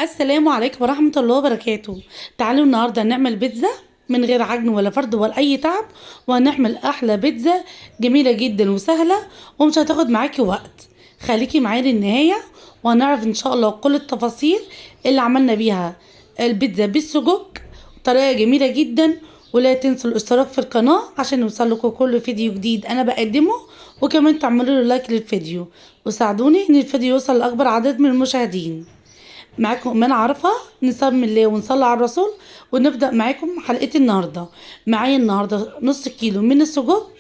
السلام عليكم ورحمة الله وبركاته. تعالوا النهاردة نعمل بيتزا من غير عجن ولا فرد ولا أي تعب، وهنعمل أحلى بيتزا جميلة جدا وسهلة ومش هتاخد معاكي وقت. خليكي معايا للنهاية وهنعرف إن شاء الله كل التفاصيل اللي عملنا بيها البيتزا بالسجق، طريقة جميلة جدا. ولا تنسوا الاشتراك في القناة عشان يوصلكوا كل فيديو جديد أنا بقدمه، وكمان تعملوا له لايك للفيديو وساعدوني إن الفيديو يوصل لأكبر عدد من المشاهدين. معاكم إيمان عرفة، نسمي الله ونصلي على الرسول ونبدأ معاكم حلقة النهاردة. معايا النهاردة نص كيلو من السجق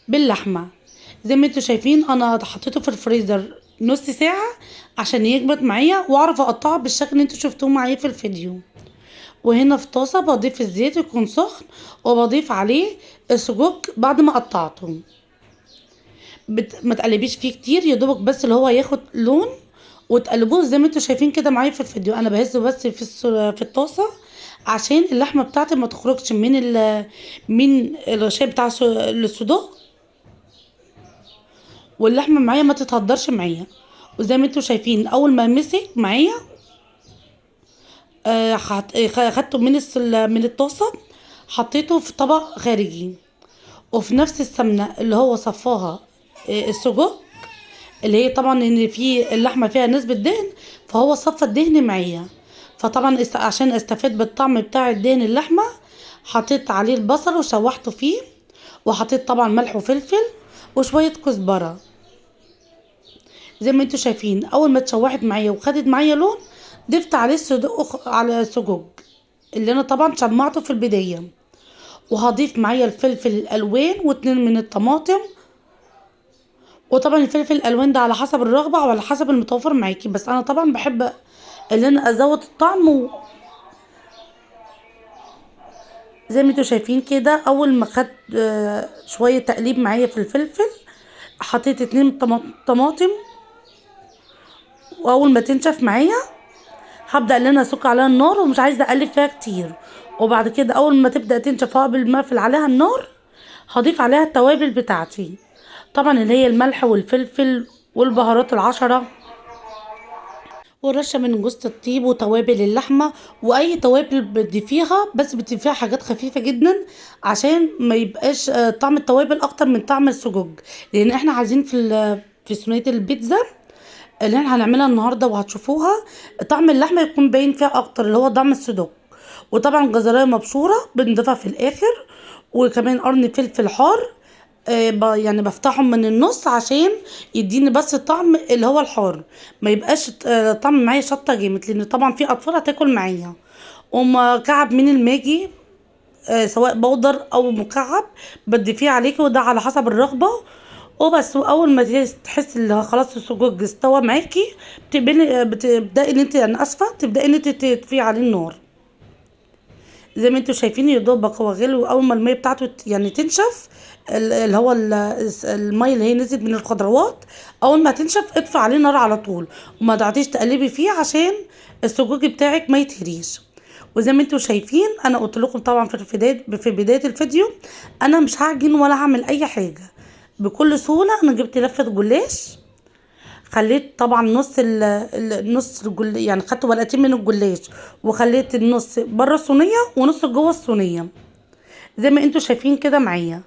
باللحمة. زي ما انتوا شايفين انا حطيته في الفريزر نص ساعة عشان يجمد معايا واعرف اقطعه بالشكل اللي انتوا شفتوه معايا في الفيديو. وهنا في طاسة بضيف الزيت يكون سخن وبضيف عليه السجق بعد ما قطعته. ما تقلبيش فيه كتير، يدوبك بس اللي هو ياخد لون وتقلبوه زي ما انتوا شايفين كده معايا في الفيديو. انا بهزه بس في الطاسه عشان اللحمه بتاعتي ما تخرجش من الغشاء بتاع الصدوق، واللحمه معايا ما تتهدرش معايا. وزي ما انتوا شايفين اول ما مسك معايا خدته من الطاسه، حطيته في طبق خارجي، وفي نفس السمنه اللي هو صفاها السجق، اللي هي طبعا ان في اللحمه فيها نسبه دهن، فهو صفى الدهن معايا. فطبعا عشان استفاد بالطعم بتاع الدهن اللحمه حطيت عليه البصل وشوحته فيه، وحطيت طبعا ملح وفلفل وشويه كزبره. زي ما انتوا شايفين اول ما اتشوحت معايا وخدت معايا لون، ضفت عليه الصدق على السجق اللي انا طبعا شمعته في البدايه، وهضيف معايا الفلفل الالوان واتنين من الطماطم. وطبعا الفلفل الالوان ده على حسب الرغبه او على حسب المتوفر معاكي، بس انا طبعا بحب ان انا ازود الطعم زي ما انتوا شايفين كده اول ما خد شويه تقليب معايا في الفلفل، حطيت اتنين طماطم، واول ما تنشف معايا هبدا ان انا اسك عليها النار ومش عايزه اقلب فيها كتير. وبعد كده اول ما تبدا تنشف قبل ما اقفل عليها النار هضيف عليها التوابل بتاعتي، طبعا اللي هي الملح والفلفل والبهارات العشرة ورشه من جوز الطيب وتوابل اللحمه واي توابل بتضيفيها، بس بتضيفيها حاجات خفيفه جدا عشان ما يبقاش طعم التوابل اكتر من طعم السجق، لان احنا عايزين في صينيه البيتزا اللي احنا هنعملها النهارده وهتشوفوها طعم اللحمه يكون باين فيها اكتر اللي هو طعم الصدوق. وطبعا جزرايه مبشوره بنضيفها في الاخر، وكمان قرن فلفل حار يعني بفتحهم من النص عشان يديني بس الطعم اللي هو الحار، ما يبقاش طعم معايا شطه جامد، لان طبعا في اطفال هتاكل معايا. ومكعب من الماجي سواء بودر او مكعب بتضيفيه عليكي، وده على حسب الرغبه وبس. واول ما تحسي ان خلاص السجق استوى معاكي بتبداي ان انت، انا اسفه، تبداي ان انت تطفي عليه النار. زي ما انتوا شايفين يا دوبك هو غلي، واول ما الميه بتاعته يعني تنشف، اللي هو الميه اللي هي نزلت من الخضروات، اول ما تنشف اطفي عليه نار على طول وما تقعديش تقلبي فيه عشان السجق بتاعك ما يتهريش. وزي ما انتوا شايفين انا قلت لكم طبعا في بدايه الفيديو انا مش هعجن ولا هعمل اي حاجه، بكل سهوله انا جبت لفه جلاش، خليت طبعا يعني خدت ورقتين من الجلاش وخليت النص بره الصينيه ونص جوه الصينيه زي ما انتوا شايفين كده معايا.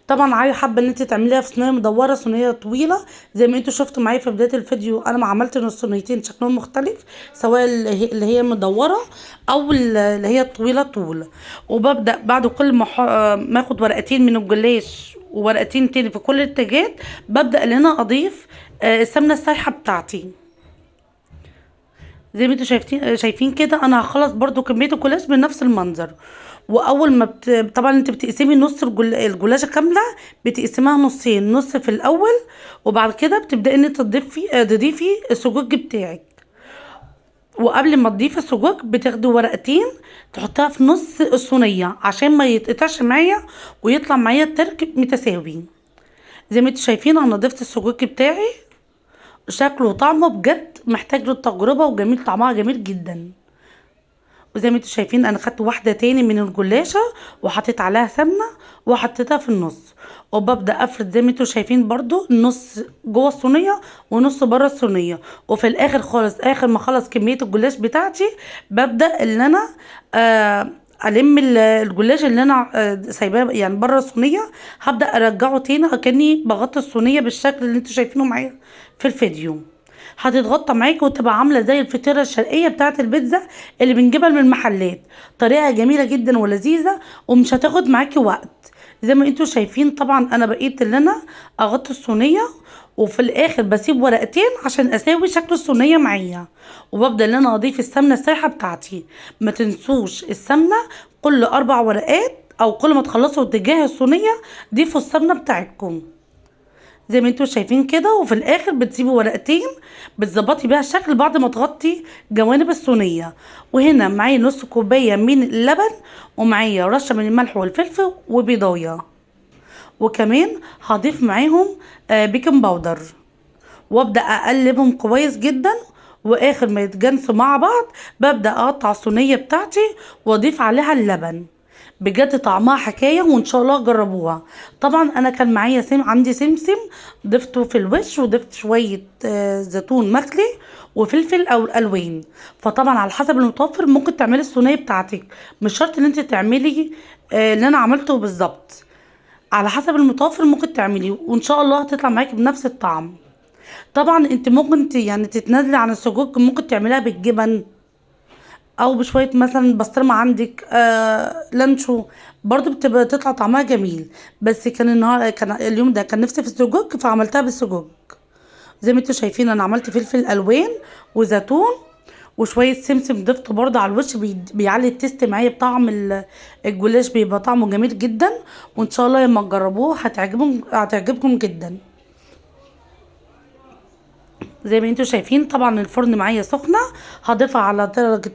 طبعا عايزه حابه ان انت تعمليها في صينيه مدوره، صينيه طويله زي ما انتوا شفتوا معايا في بدايه الفيديو. انا ما عملت الصينيتين شكلهم مختلف، سواء اللي هي مدوره او اللي هي الطويله طول. وببدا بعد كل ما اخد ورقتين من الجلاش وورقتين تاني في كل الاتجاهات، ببدا ان انا اضيف السمنه السايحه بتاعتي. زي ما انتوا شايفين كده انا هخلص برضو كميه الجلاش بنفس المنظر. واول ما طبعا انت بتقسمي نص الجلاشه كامله، بتقسمها نصين، نص في الاول وبعد كده بتبداي ان انت تضيفي السجق بتاعك. وقبل ما تضيفي السجق بتاخدي ورقتين تحطها في نص الصينيه عشان ما يتقطعش معايا ويطلع معايا الترك متساوي. زي ما انتوا شايفين انا ضفت السجق بتاعي، شكله وطعمه بجد محتاج له التجربه وجميل، طعمها جميل جدا. وزي ما انتوا شايفين انا خدت واحده تاني من الجلاشه وحطيت عليها سمنه وحطيتها في النص، وببدا افرد زي ما انتوا شايفين برضو النص جوه الصينيه ونص بره الصينيه. وفي الاخر خالص اخر ما اخلص كميه الجلاش بتاعتي ببدا ان انا الم الجلاش اللي انا سايباه يعني بره الصينيه، هبدا ارجعه تاني اكني بغطي الصينيه بالشكل اللي انتوا شايفينه معايا في الفيديو. هتتغطى معاكي وتبقى عامله زي الفطيره الشرقيه بتاعه البيتزا اللي بنجيبها من المحلات. طريقه جميله جدا ولذيذه ومش هتاخد معاكي وقت. زي ما انتوا شايفين طبعا انا بقيت اللي انا اغطي الصينيه، وفي الاخر بسيب ورقتين عشان اساوي شكل الصينيه معايا، وببدا ان انا اضيف السمنه السايحه بتاعتي. ما تنسوش السمنه، كل 4 ورقات او كل ما تخلصوا اتجاه الصينيه ضيفوا السمنه بتاعتكم زي ما انتوا شايفين كده. وفي الاخر بتسيبي ورقتين بتظبطي بيها الشكل بعد ما تغطي جوانب الصينيه. وهنا معايا نص كوبايه من اللبن، ومعايا رشه من الملح والفلفل وبيضايه، وكمان هضيف معاهم بيكنج باودر، وابدا اقلبهم كويس جدا. واخر ما يتجانسوا مع بعض ببدا اقطع الصينيه بتاعتي واضيف عليها اللبن. بجد طعمها حكايه وان شاء الله جربوها. طبعا انا كان معايا عندي سمسم ضفته في الوش، وضفت شويه زيتون مخلي وفلفل او الوان. فطبعا على حسب المتوفر ممكن تعملي الصينيه بتاعتك، مش شرط ان انت تعملي اللي انا عملته بالظبط. على حسب المتوفر ممكن تعملي وان شاء الله هتطلع معاكي بنفس الطعم. طبعا انت ممكن يعني تتنازلي عن السجق، ممكن تعمليها بالجبن او بشويه مثلا بسطرمه عندك لانشو، برضو بتبقى تطلع طعمها جميل. بس كان النهار كان اليوم ده كان نفسي في السجق فعملتها بالسجق. زي ما انتوا شايفين انا عملت فلفل الوان وزيتون وشويه سمسم ضفته برضه على الوش، بيعلي التست معايا بطعم الجلاش، بيبقى طعمه جميل جدا. وان شاء الله لما تجربوه هتعجبكم جدا. زي ما انتوا شايفين طبعا الفرن معايا سخنه، هضيفها على درجه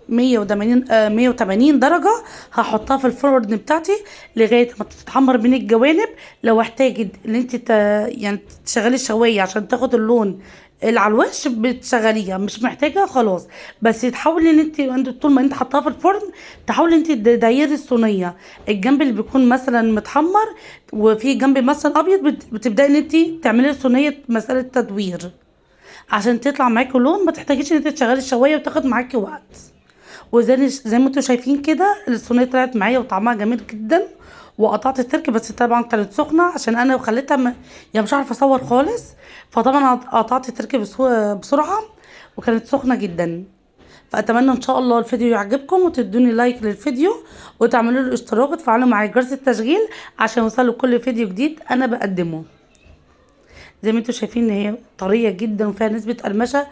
180 درجه. هحطها في الفرن بتاعتي لغايه ما تتحمر من الجوانب. لو احتاجت ان انت يعني تشغلي الشوايه عشان تاخد اللون اللي على الوش بتشغليها، مش محتاجه خلاص. بس تحاولي ان انت طول ما انت حطاها في الفرن تحاولي انت تديري الصينيه. الجنب اللي بيكون مثلا متحمر وفي جنب مثلا ابيض بتبداي ان انت تعملي الصينيه مساله تدوير عشان تطلع معاكي لون، ما تحتاجيش ان انت تشغلي الشوايه وتاخد معاكي وقت. وزي ما انتوا شايفين كده الصينيه طلعت معايا وطعمها جميل جدا. وقطعت الترك بس طبعا كانت سخنه عشان انا وخليتها يعني مش عارفه اصور خالص، فطبعا قطعت الترك بسرعه وكانت سخنه جدا. فاتمنى ان شاء الله الفيديو يعجبكم وتدوني لايك للفيديو وتعملوا له اشتراك وتفعلوا معايا جرس التشغيل عشان يوصلوا كل فيديو جديد انا بقدمه. زي ما انتوا شايفين ان هي طريه جدا وفيها نسبه قرمشه.